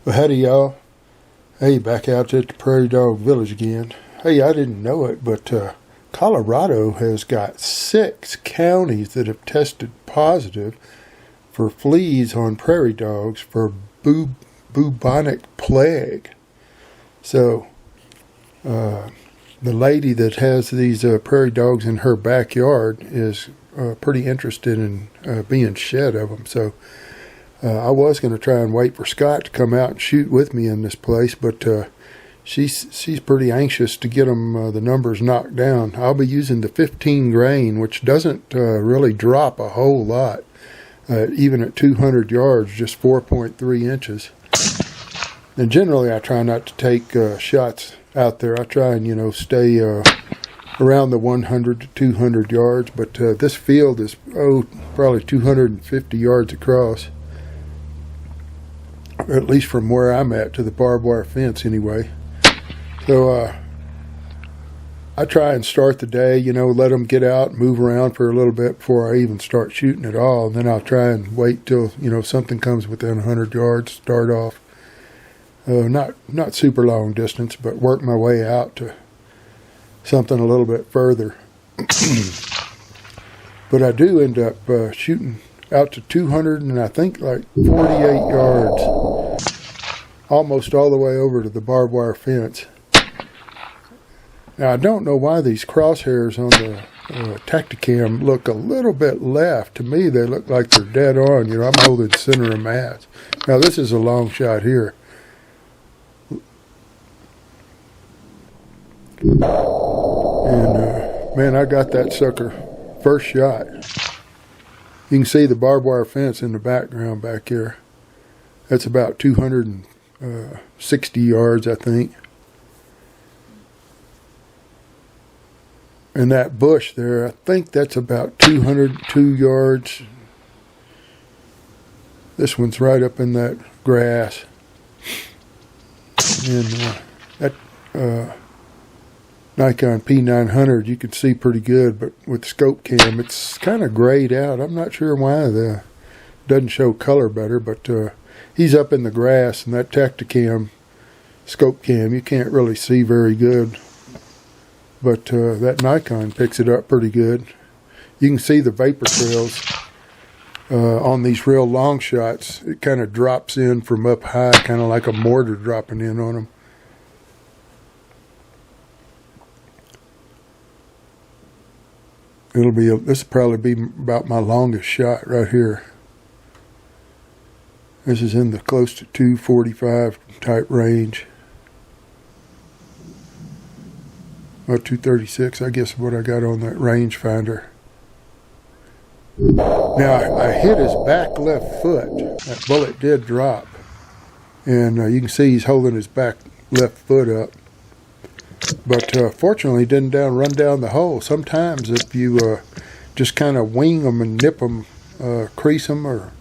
Well, howdy, y'all. Hey, back out at the Prairie Dog Village again. Hey, I didn't know it, but Colorado has got 6 counties that have tested positive for fleas on prairie dogs for bubonic plague. So, the lady that has these prairie dogs in her backyard is pretty interested in being shed of them. So, I was going to try and wait for Scott to come out and shoot with me in this place, but she's pretty anxious to get them the numbers knocked down. I'll be using the 15 grain, which doesn't really drop a whole lot, even at 200 yards, just 4.3 inches. And generally, I try not to take shots out there. I try and stay around the 100 to 200 yards, but this field is probably 250 yards across. Or at least from where I'm at to the barbed wire fence anyway. So I try and start the day, let them get out, move around for a little bit before I even start shooting at all. And then I'll try and wait till, something comes within 100 yards, start off. Not super long distance, but work my way out to something a little bit further. But I do end up shooting out to 200 and I think like 48 yards, almost all the way over to the barbed wire fence. Now I don't know why these crosshairs on the Tacticam look a little bit left. To me they look like they're dead on. I'm holding center of mass. Now this is a long shot here. And man, I got that sucker first shot. You can see the barbed wire fence in the background back here. That's about 260 yards, I think. And that bush there, I think that's about 202 yards. This one's right up in that grass. And that Nikon P900 you can see pretty good, but with scope cam it's kind of grayed out. I'm not sure why it doesn't show color better, but he's up in the grass, and that Tacticam scope cam you can't really see very good, but that Nikon picks it up pretty good. You can see the vapor trails on these real long shots. It kind of drops in from up high, kind of like a mortar dropping in on them. This will probably be about my longest shot right here. This is in the close to 245 type range. Well, 236, I guess, is what I got on that rangefinder. Now, I hit his back left foot. That bullet did drop. And you can see he's holding his back left foot up. But fortunately, it didn't run down the hole. Sometimes if you just kind of wing them and nip them, crease them or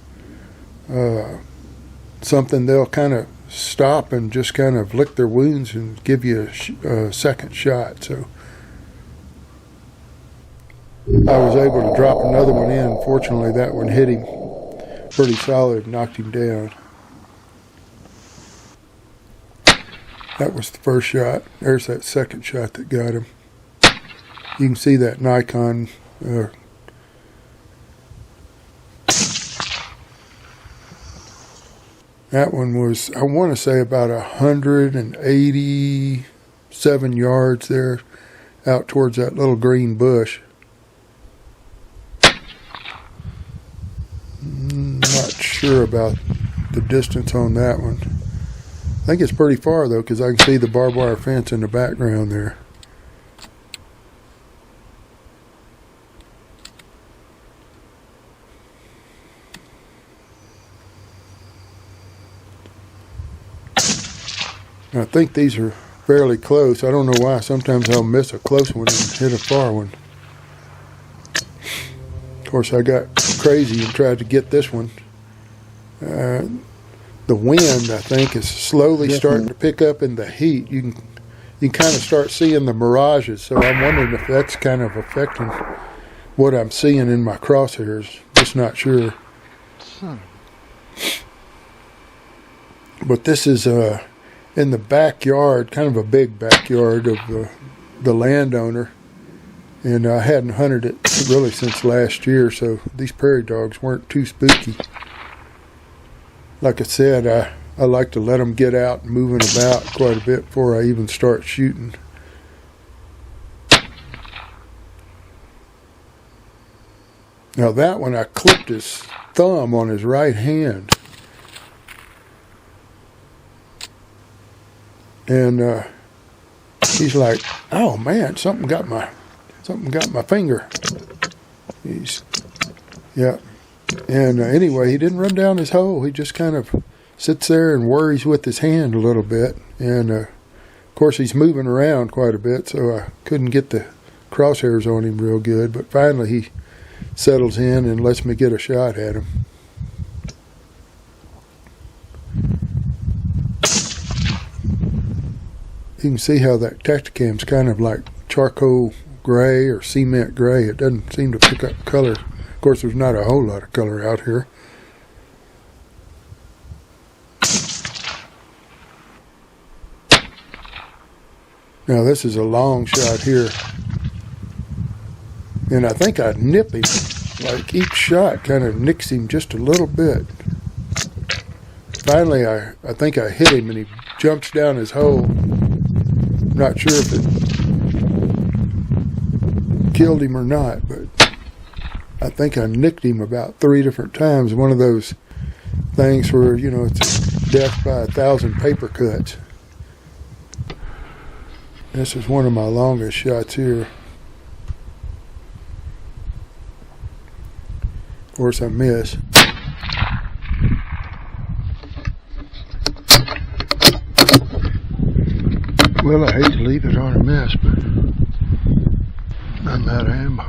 something, they'll kind of stop and just kind of lick their wounds and give you a second shot. So I was able to drop another one in. Fortunately, that one hit him pretty solid, knocked him down. That was the first shot. There's that second shot that got him. You can see that Nikon. That one was, I want to say, about 187 yards there, out towards that little green bush. Not sure about the distance on that one. I think it's pretty far, though, because I can see the barbed wire fence in the background there. I think these are fairly close. I don't know why. Sometimes I'll miss a close one and hit a far one. Of course, I got crazy and tried to get this one. The wind, I think, is slowly starting to pick up in the heat. You can kind of start seeing the mirages. So I'm wondering if that's kind of affecting what I'm seeing in my crosshairs. Just not sure. But this is in the backyard, kind of a big backyard of the landowner. And I hadn't hunted it really since last year, so these prairie dogs weren't too spooky. Like I said, I like to let them get out and moving about quite a bit before I even start shooting. Now that one, I clipped his thumb on his right hand. And he's like, "Oh man, something got my finger." Yeah. And anyway, he didn't run down his hole. He just kind of sits there and worries with his hand a little bit. And of course, he's moving around quite a bit, so I couldn't get the crosshairs on him real good. But finally, he settles in and lets me get a shot at him. You can see how that Tacticam's kind of like charcoal gray or cement gray. It doesn't seem to pick up color. Of course, there's not a whole lot of color out here. Now this is a long shot here. And I think I nip him. Like each shot kind of nicks him just a little bit. Finally, I think I hit him and he jumps down his hole. Not sure if it killed him or not, but I think I nicked him about 3 different times. One of those things where, you know, it's death by 1,000 paper cuts. This is one of my longest shots here. Of course, I miss. Well, I hate to leave it on a miss, but I'm out of ammo.